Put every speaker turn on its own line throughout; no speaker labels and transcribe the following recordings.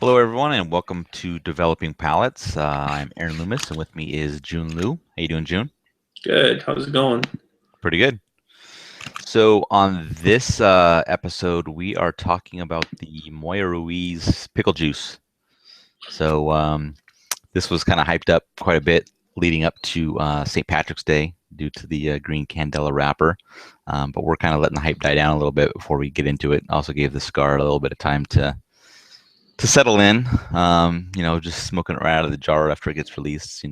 Hello, everyone, and welcome to Developing Palates. I'm Aaron Loomis, and with me is June Liu. How you doing, June?
Good. How's it going?
Pretty good. So, on this episode, we are talking about the MoyaRuiz Pickle Juice. So, this was kind of hyped up quite a bit leading up to St. Patrick's Day due to the green candela wrapper. But we're kind of letting the hype die down a little bit before we get into it. Also gave the cigar a little bit of time to settle in. Just smoking it right out of the jar after it gets released. Who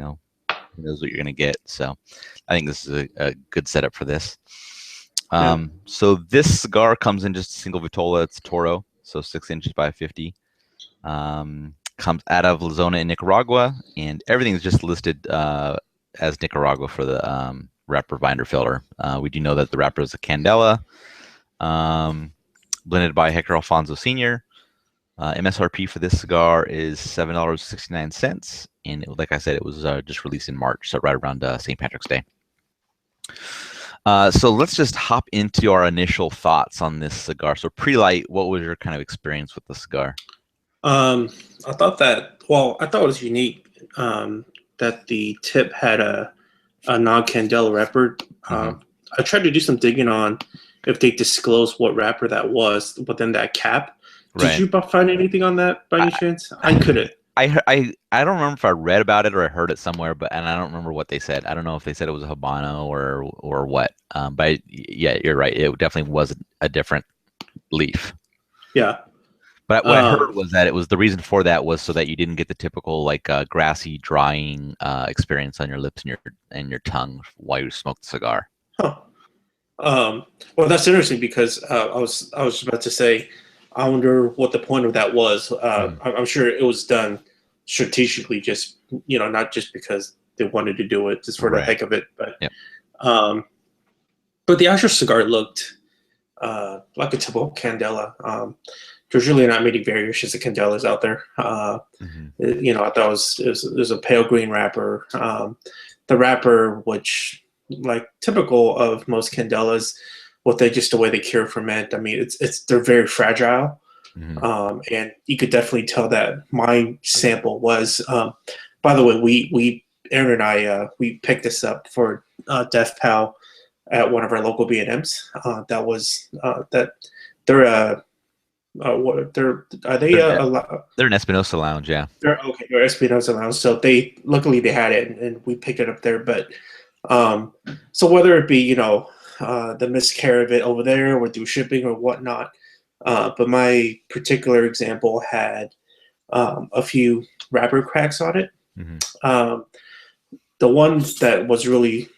knows what you're gonna get. So I think this is a good setup for this.
Yeah.
So this cigar comes in just a single vitola. It's Toro, so 6 inches by 50. Comes out of La Zona in Nicaragua, and everything is just listed as Nicaragua for the wrapper binder filter. We do know that the wrapper is a Candela, blended by Hector Alfonso Sr. MSRP for this cigar is $7.69, and like I said, it was just released in March, so right around St. Patrick's Day. So let's just hop into our initial thoughts on this cigar. So pre-light, what was your kind of experience with the cigar?
I thought that, well, I thought it was unique that the tip had a non-candela wrapper.
Mm-hmm.
I tried to do some digging on if they disclosed what wrapper that was within that cap. Did
Right.
you find anything on that by any chance? I couldn't.
I don't remember if I read about it or I heard it somewhere, and I don't remember what they said. I don't know if they said it was a Habano or what. Yeah, you're right. It definitely was a different leaf.
Yeah.
But what I
Um,
heard was that it was the reason for that was so that you didn't get the typical like grassy drying experience on your lips and your tongue while you smoke the cigar.
huh. Well, that's interesting because I was about to say, I wonder what the point of that was.
Mhm.
I'm sure it was done strategically, just not just because they wanted to do it, just for the
Right.
heck of it. But
Yep.
um, but the actual cigar looked like a typical Candela. There's really not many variations of Candelas out there.
Hmm.
I thought it was a pale green wrapper. The wrapper, which like typical of most Candelas, what they just the way they cure ferment. I mean, they're very fragile,
Hmm.
and you could definitely tell that my sample was. By the way, we Aaron and I we picked this up for Def Pal at one of our local B&Ms. That was that they're what they're are they
They're an,
a
they're an Espinosa Lounge, yeah.
they're okay. They're Espinosa Lounge, so they luckily they had it and we picked it up there. But um, so whether it be the miscarry of it over there or through shipping or whatnot, but my particular example had a few wrapper cracks on it.
Hmm.
Um, the one that was really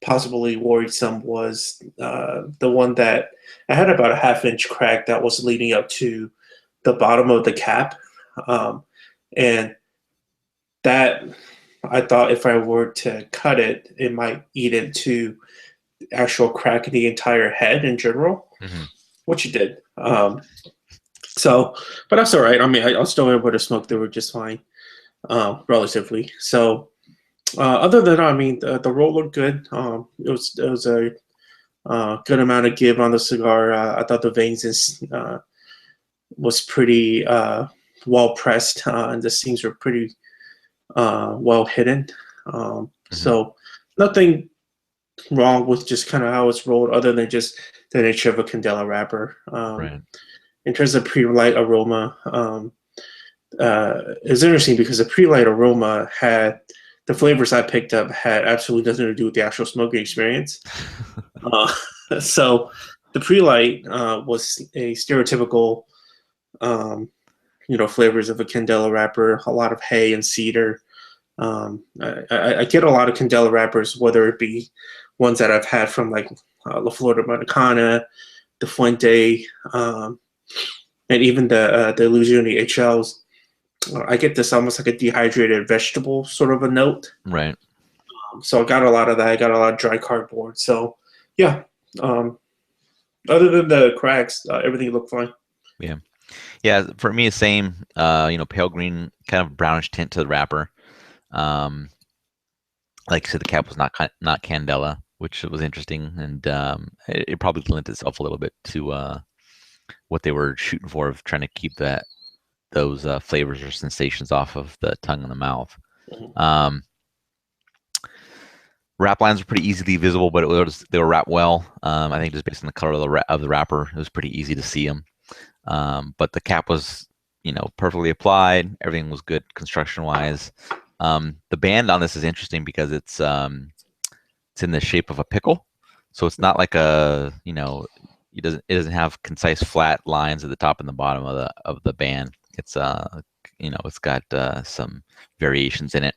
possibly worrisome was the one that I had about a half-inch crack that was leading up to the bottom of the cap. Um, and that I thought if I were to cut it, it might eat into the actual crack in the entire head in general,
Hmm.
which it did. But that's all right. I mean, I was still able to smoke through it just fine, relatively. So, other than that, I mean, the roll looked good. It was a good amount of give on the cigar. I thought the veins was pretty well pressed, and the seams were pretty well hidden.
Hmm.
So nothing wrong with just kind of how it's rolled, other than just the nature of a Candela wrapper.
Right.
In terms of pre-light aroma, it's interesting because the pre-light aroma had the flavors I picked up had absolutely nothing to do with the actual smoking experience. Uh, so the pre-light was a stereotypical, flavors of a Candela wrapper, a lot of hay and cedar. I get a lot of Candela wrappers, whether it be ones that I've had from like La Flor de Maracana, the Fuente, and even the Illusione HLs. I get this almost like a dehydrated vegetable sort of a note.
Right.
So I got a lot of that. I got a lot of dry cardboard. So yeah, um, other than the cracks, everything looked fine.
Yeah. Yeah. For me, same. Pale green, kind of brownish tint to the wrapper. Um, like I said, the cap was not Candela, which was interesting, and it probably lent itself a little bit to what they were shooting for, of trying to keep that those flavors or sensations off of the tongue and the mouth.
Mhm.
Wrap lines were pretty easily visible, but they were wrapped well. I think just based on the color of the wrapper, it was pretty easy to see them. But the cap was, perfectly applied. Everything was good construction-wise. The band on this is interesting because it's in the shape of a pickle, so it's not like it doesn't have concise flat lines at the top and the bottom of the band. It's it's got some variations in it,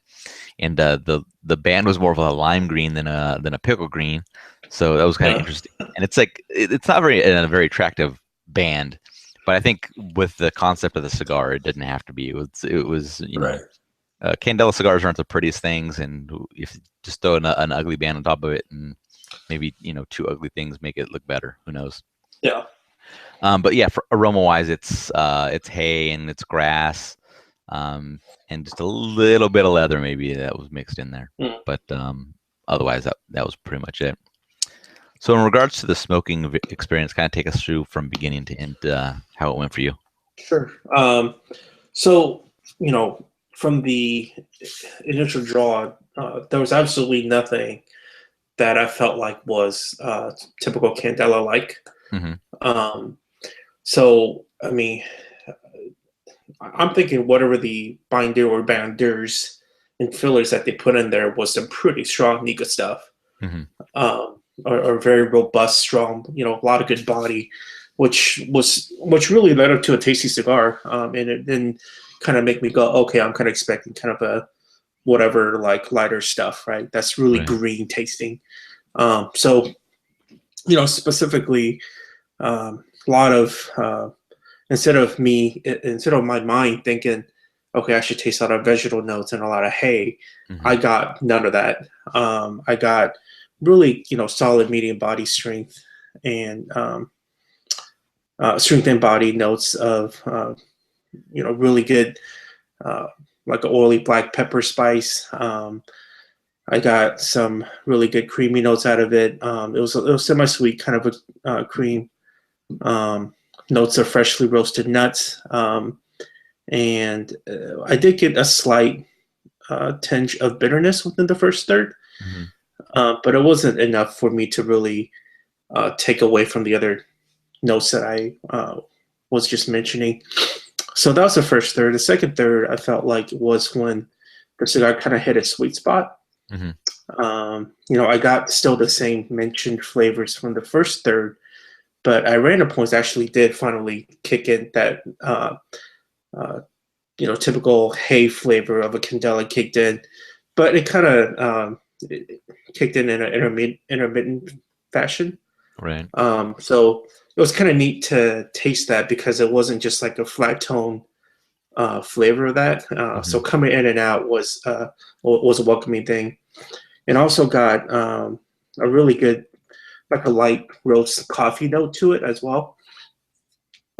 and the band was more of a lime green than a pickle green, so that was kind of
Yeah.
interesting. And it's like it's not a very attractive band, but I think with the concept of the cigar, it didn't have to be. It was
Right.
Candela cigars aren't the prettiest things, and if you just throw an ugly band on top of it, and maybe two ugly things make it look better. Who knows?
Yeah.
But yeah, for aroma wise, it's hay and it's grass, and just a little bit of leather maybe that was mixed in there.
Mm.
But otherwise, that was pretty much it. So in regards to the smoking experience, kind of take us through from beginning to end how it went for you.
Sure. So, from the initial draw, there was absolutely nothing that I felt like was typical Candela like.
Mm-hmm.
So, I mean, I'm thinking whatever the binder or binders and fillers that they put in there was some pretty strong Nika stuff.
Mm-hmm.
Or very robust, strong, a lot of good body, which really led up to a tasty cigar. And it then kind of make me go, okay, I'm kind of expecting kind of a whatever like lighter stuff, right? That's really
Right.
green tasting. So, specifically, a lot of instead of my mind thinking, okay, I should taste a lot of vegetal notes and a lot of hay,
Mm-hmm.
I got none of that. I got really, solid medium body strength and strength and body notes of, really good, like an oily black pepper spice. I got some really good creamy notes out of it. It was semi-sweet kind of a cream. Notes of freshly roasted nuts. And I did get a slight tinge of bitterness within the first third.
Mm-hmm.
But it wasn't enough for me to really take away from the other notes that I was just mentioning. So that was the first third. The second third, I felt like was when the cigar kind of hit a sweet spot.
Mm-hmm.
I got still the same mentioned flavors from the first third, but at random points actually did finally kick in that typical hay flavor of a Candela kicked in, but it kind of kicked in an intermittent fashion.
Right.
So it was kind of neat to taste that because it wasn't just like a flat tone flavor of that.
Mm-hmm.
So coming in and out was a welcoming thing, and also got a really good, like a light roast coffee note to it as well,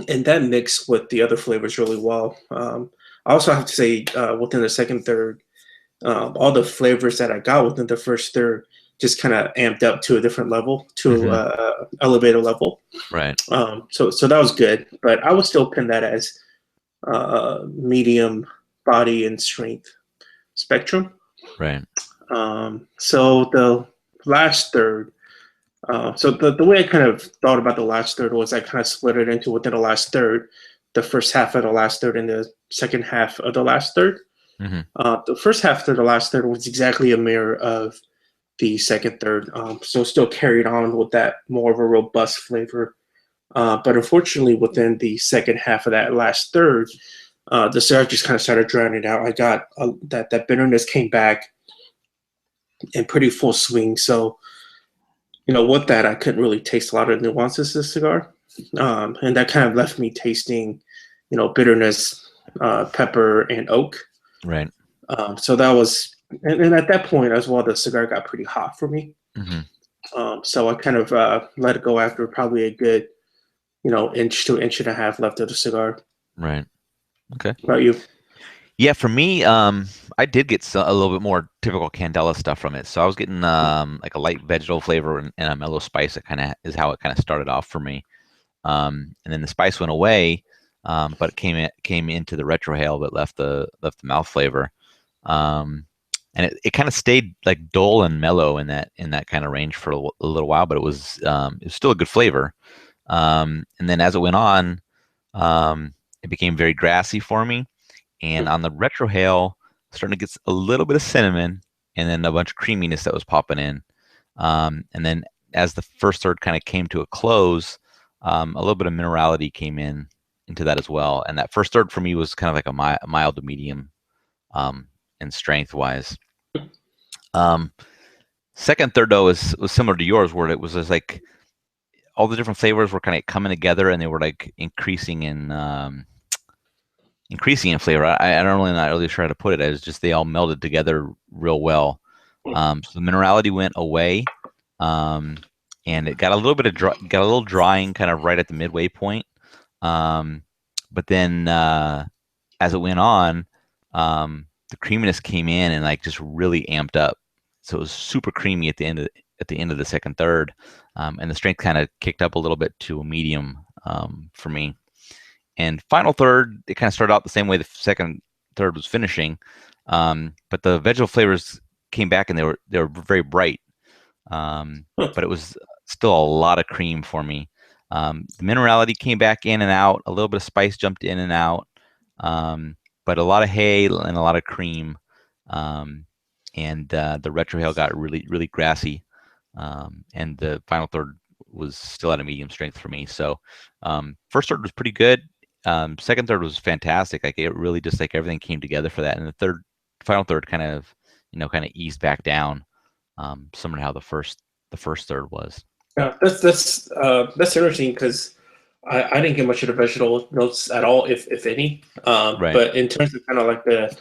and that mixed with the other flavors really well. I also have to say, within the second third, all the flavors that I got within the first third just kind of amped up to a different level, to elevator level.
Right.
So that was good, but I would still pin that as medium body and strength spectrum.
Right.
So the last third, so the way I kind of thought about the last third was I kind of split it into within the last third, the first half of the last third and the second half of the last third.
Mm-hmm.
The first half of the last third was exactly a mirror of the second third, so still carried on with that more of a robust flavor. But unfortunately, within the second half of that last third, the cigar just kind of started drowning out. I got that bitterness came back in pretty full swing. So, with that, I couldn't really taste a lot of nuances of the cigar. And that kind of left me tasting, bitterness, pepper, and oak.
Right.
So that was, and at that point as well, the cigar got pretty hot for me.
Mm-hmm.
So I kind of let it go after probably a good, inch to inch and a half left of the cigar.
Right. Okay.
What about you?
Yeah, for me, I did get a little bit more typical Candela stuff from it. So I was getting like a light vegetal flavor and a mellow spice. It kind of is how it kind of started off for me. And then the spice went away. but it came into the retrohale, but left the mouth flavor. And it kind of stayed like dull and mellow in that kind of range for a little while, but it was still a good flavor. And then as it went on, it became very grassy for me. And on the retrohale, starting to get a little bit of cinnamon, and then a bunch of creaminess that was popping in. And then as the first third kind of came to a close, a little bit of minerality came into that as well. And that first third for me was kind of like a mild to medium in strength wise. Second third though was similar to yours, where it was just like all the different flavors were kind of coming together, and they were like increasing in flavor. I don't really not really sure how to put it. It was just they all melded together real well. So the minerality went away, and it got a little bit of got a little drying kind of right at the midway point. But then as it went on, the creaminess came in and like just really amped up. So it was super creamy at the end of the second third, and the strength kind of kicked up a little bit to a medium for me. And final third, it kind of started out the same way the second third was finishing, but the vegetable flavors came back and they were very bright, but it was still a lot of cream for me. The minerality came back in and out, a little bit of spice jumped in and out, but a lot of hay and a lot of cream, and the retrohale got really grassy, and the final third was still at a medium strength for me. So first third was pretty good. Second third was fantastic. Like it really just like everything came together for that, and the final third kind of eased back down, similar to how the first third was.
Yeah, that's interesting because I didn't get much of the vegetable notes at all, if any.
Right.
But in terms of kind of like the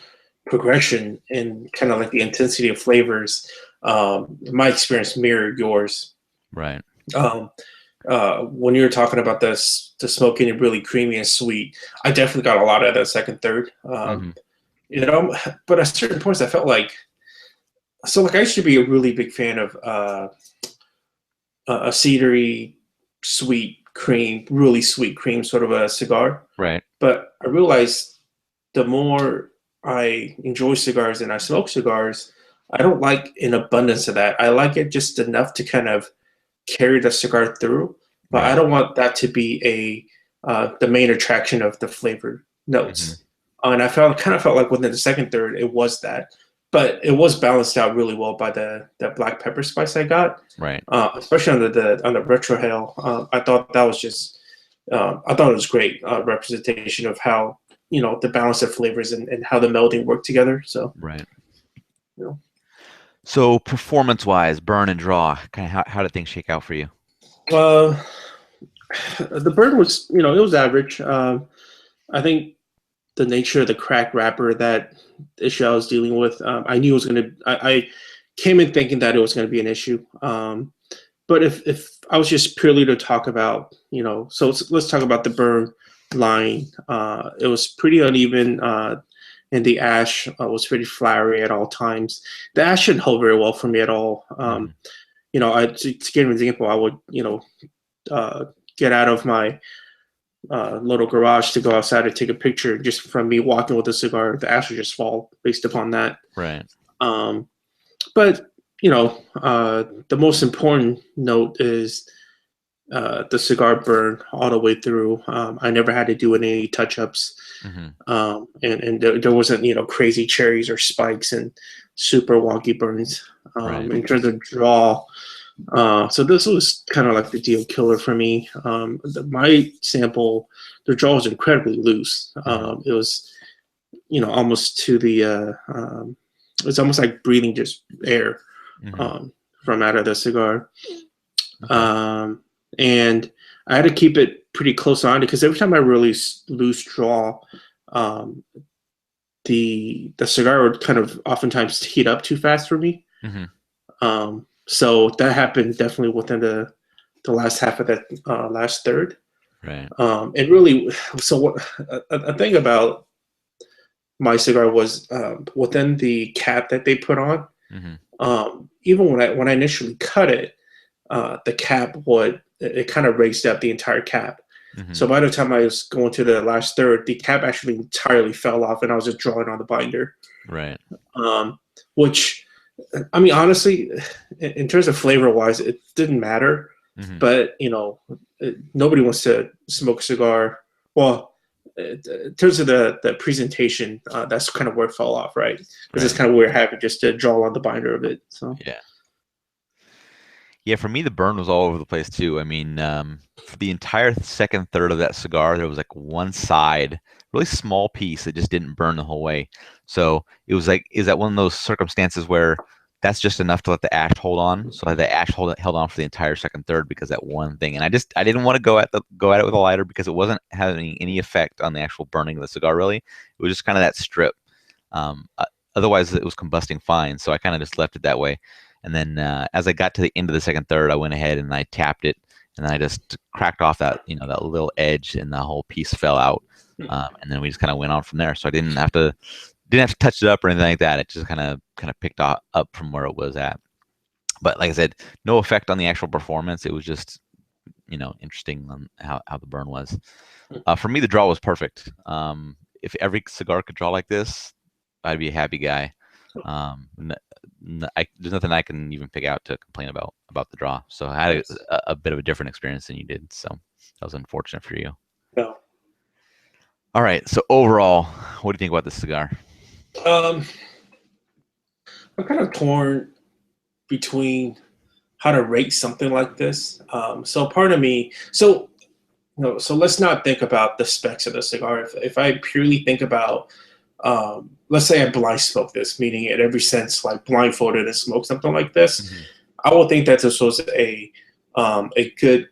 progression and kind of like the intensity of flavors, my experience mirrored yours.
Right.
When you were talking about the smoking and really creamy and sweet, I definitely got a lot of that second third. But at certain points, I felt like I used to be a really big fan of a cedary, really sweet cream sort of a cigar.
Right.
But I realized the more I enjoy cigars and I smoke cigars, I don't like an abundance of that. I like it just enough to kind of carry the cigar through, but
Right.
I don't want that to be the main attraction of the flavor notes. And I kind of felt like within the second third, it was that, but it was balanced out really well by the black pepper spice I got.
Right.
Especially on the retrohale. I thought that was just, I thought it was great representation of how the balance of flavors and how the melding worked together. So
right. So performance-wise, burn and draw, kind of how did things shake out for you?
The burn was, it was average. I think the nature of the crack wrapper, that issue I was dealing with, I knew it was going to. I came in thinking that it was going to be an issue. But if I was just purely to talk about, so let's talk about the burn line. It was pretty uneven. And the ash was pretty flowery at all times. The ash shouldn't hold very well for me at all. To give an example, I would, get out of my little garage to go outside to take a picture. Just from me walking with a cigar, the ash would just fall based upon that.
Right.
But the most important note is the cigar burn all the way through. I never had to do any touch-ups. And there wasn't crazy cherries or spikes and super wonky burns.
Right.
In terms of draw, so this was kind of like the deal killer for me. My sample, the draw was incredibly loose. It was almost to the it's almost like breathing just air from out of the cigar. And I had to keep it pretty close on because every time I release loose draw, the cigar would kind of oftentimes heat up too fast for me. So that happened definitely within the last half of that last third.
Right.
And really, so what a thing about my cigar was within the cap that they put on. Even when I initially cut it, the cap it kind of raised up the entire cap.
Mm-hmm.
So by the time I was going to the last third, the cap actually entirely fell off, and I was just drawing on the binder.
Right.
Which, I mean, honestly, in terms of flavor wise, it didn't matter.
Mm-hmm.
But nobody wants to smoke a cigar. Well, in terms of the presentation, that's kind of where it fell off, right? Because it's kind of weird having just to draw on the binder of it. So
Yeah. Yeah, for me, the burn was all over the place too. I mean, for the entire second third of that cigar, there was like one side, really small piece that just didn't burn the whole way. So it was like, is that one of those circumstances where that's just enough to let the ash hold on? So the ash held on for the entire second third because that one thing. And I didn't want to go at it with a lighter because it wasn't having any effect on the actual burning of the cigar. Really, it was just kind of that strip. Otherwise, it was combusting fine. So I kind of just left it that way. And then as I got to the end of the second third, I went ahead and I tapped it, and then I just cracked off that that little edge, and the whole piece fell out. And then we just kind of went on from there. So I didn't have to touch it up or anything like that. It just kind of picked up from where it was at. But like I said, no effect on the actual performance. It was just interesting on how the burn was. For me, the draw was perfect. If every cigar could draw like this, I'd be a happy guy. There's nothing I can even pick out to complain about the draw. So I had a bit of a different experience than you did. So that was unfortunate for you.
no.
All right. So overall, what do you think about this cigar?
I'm kind of torn between how to rate something like this. So part of me, so let's not think about the specs of the cigar. If I purely think about, let's say I blind smoke this, meaning in every sense, like blindfolded and smoke something like this,
Mm-hmm.
I would think that this was a good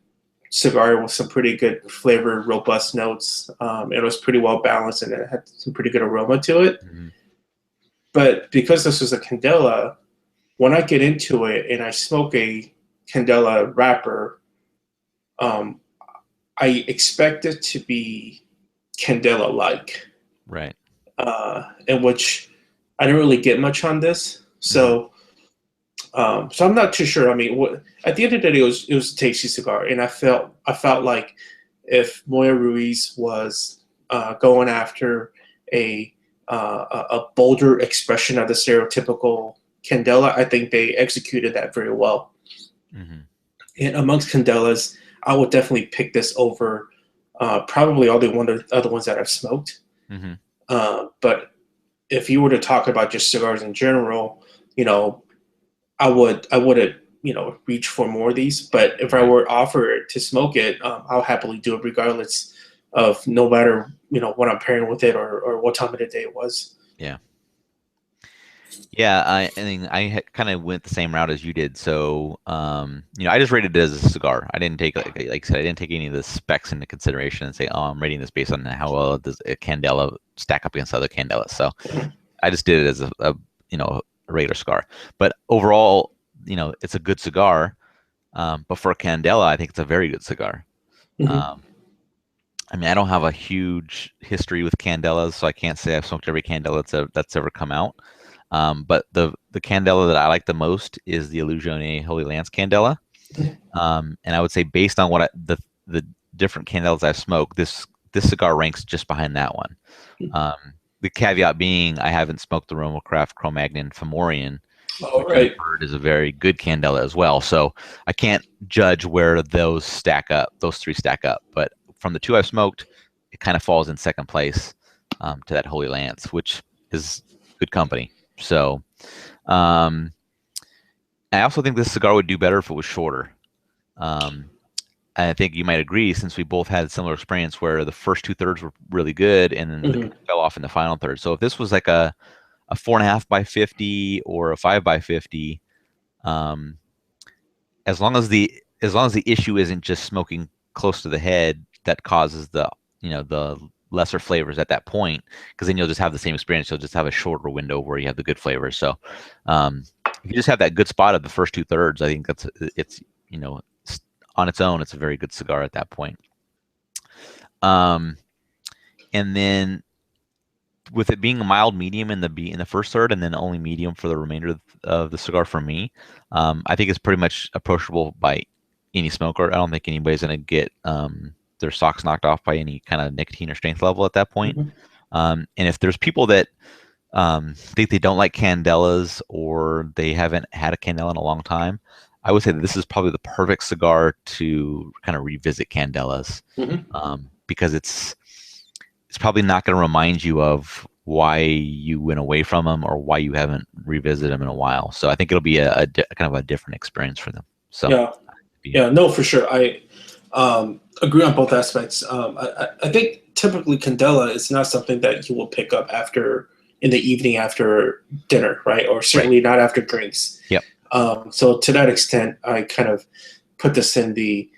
cigar with some pretty good flavor, robust notes. It was pretty well balanced and it had some pretty good aroma to it.
Mm-hmm.
But because this was a Candela, when I get into it and I smoke a Candela wrapper, I expect it to be Candela-like.
Right.
In which I didn't really get much on this. So, so I'm not too sure. I mean, at the end of the day, it was a tasty cigar, and I felt like if MoyaRuiz was going after a bolder expression of the stereotypical Candela, I think they executed that very well.
Mm-hmm.
And amongst Candelas, I would definitely pick this over probably all the other ones that I've smoked.
Mm-hmm.
But if you were to talk about just cigars in general, I wouldn't reach for more of these. But if I were offered to smoke it, I'll happily do it regardless of no matter what I'm pairing with it or what time of the day it was.
Yeah. Yeah, I think I kind of went the same route as you did. So, I just rated it as a cigar. I didn't take, like I said, I didn't take any of the specs into consideration and say, oh, I'm rating this based on how well does a Candela stack up against other Candelas. So, I just did it as a regular cigar. But overall, it's a good cigar. But for a Candela, I think it's a very good cigar.
Mm-hmm.
I mean, I don't have a huge history with Candelas, so I can't say I've smoked every Candela that's ever come out. But the Candela that I like the most is the Illusione Holy Lance Candela. And I would say based on what the different Candelas I've smoked, this cigar ranks just behind that one. The caveat being I haven't smoked the Romocraft Cro-Magnon Fomorian, which I've heard is a very good Candela as well. So I can't judge where those three stack up. But from the two I've smoked, it kind of falls in second place to that Holy Lance, which is good company. So I also think this cigar would do better if it was shorter. I think you might agree, since we both had similar experience where the first 2/3 were really good and then it fell off in the final third. So if this was like a 4.5 by 50 or a 5 by 50, as long as the issue isn't just smoking close to the head that causes the lesser flavors at that point, because then you'll just have the same experience. You'll just have a shorter window where you have the good flavors. So if you just have that good spot of the first 2/3, I think it's on its own, it's a very good cigar at that point. And then with it being a mild medium in the first third, and then only medium for the remainder of the cigar for me, I think it's pretty much approachable by any smoker. I don't think anybody's gonna get their socks knocked off by any kind of nicotine or strength level at that point.
Mm-hmm.
And if there's people that think they don't like candelas or they haven't had a candela in a long time, I would say that this is probably the perfect cigar to kind of revisit candelas, because it's probably not going to remind you of why you went away from them or why you haven't revisited them in a while. So I think it'll be a kind of a different experience for them. So
yeah, no, for sure. I agree on both aspects. I think typically candela is not something that you will pick up in the evening after dinner, right? Or certainly not after drinks.
Yep.
So to that extent, I kind of put this in the,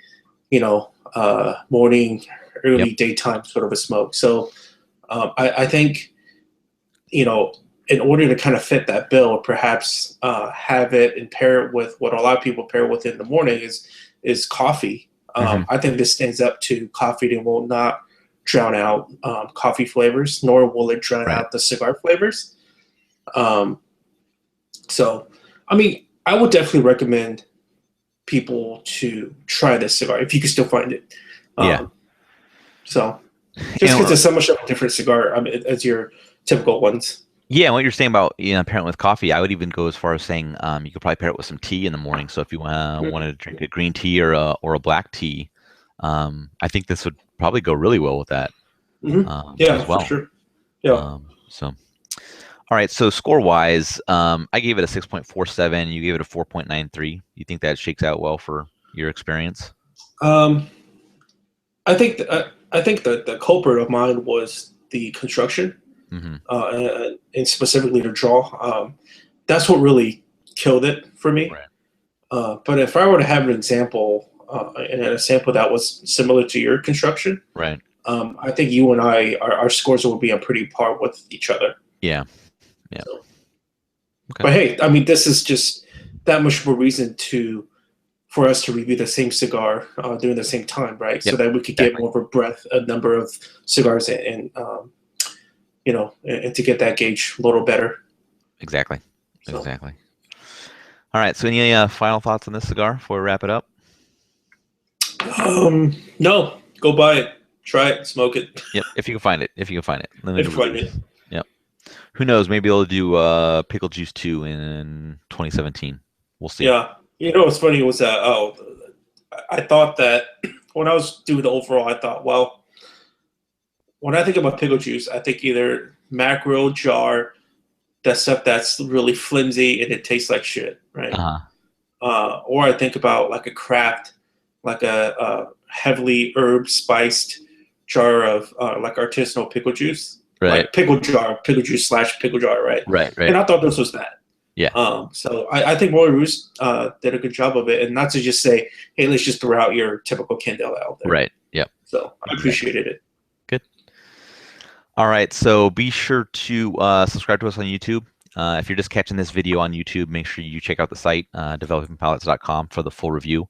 morning, early daytime sort of a smoke. So I think, in order to kind of fit that bill, perhaps have it and pair it with what a lot of people pair with in the morning is coffee. I think this stands up to coffee and will not drown out coffee flavors, nor will it drown out the cigar flavors. So, I mean, I would definitely recommend people to try this cigar if you can still find it. So, just because it's so much of a different cigar as your typical ones.
Yeah, and what you're saying about pairing it with coffee, I would even go as far as saying you could probably pair it with some tea in the morning. So if you wanted to drink a green tea or a black tea, I think this would probably go really well with that.
As well. For sure. Yeah.
All right. So score wise, I gave it a 6.47. You gave it a 4.93. You think that shakes out well for your experience?
I think the culprit of mine was the construction. And specifically the draw. That's what really killed it for me. But if I were to have an example, and a sample that was similar to your construction, I think you and I, our scores would be on pretty par with each other.
Yeah.
So. Okay. But hey, I mean, this is just that much more reason for us to review the same cigar during the same time, right? So that we could get more of a number of cigars and and to get that gauge a little better.
Exactly. All right. So any final thoughts on this cigar before we wrap it up?
No. Go buy it. Try it. Smoke it.
Yep. If you can find it. If you can find it. Yep. Who knows? Maybe they'll do Pickle Juice 2 in 2017. We'll see.
Yeah. What's funny was that I thought that when I was doing the overall, I thought, well, when I think about pickle juice, I think either macro jar, that stuff that's really flimsy and it tastes like shit, right? Or I think about like a craft, like a heavily herb spiced jar of like artisanal pickle juice, like pickle juice / pickle jar, right?
Right.
And I thought this was that.
Yeah.
So I think MoyaRuiz did a good job of it, and not to just say, hey, let's just throw out your typical candela out there.
Right. Yep.
So I appreciated it.
Good. All right, so be sure to subscribe to us on YouTube. If you're just catching this video on YouTube, make sure you check out the site, developingpalates.com, for the full review.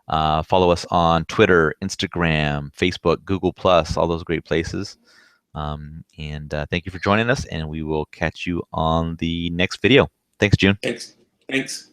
Follow us on Twitter, Instagram, Facebook, Google+, all those great places. And thank you for joining us, and we will catch you on the next video. Thanks, Jiunn.
Thanks.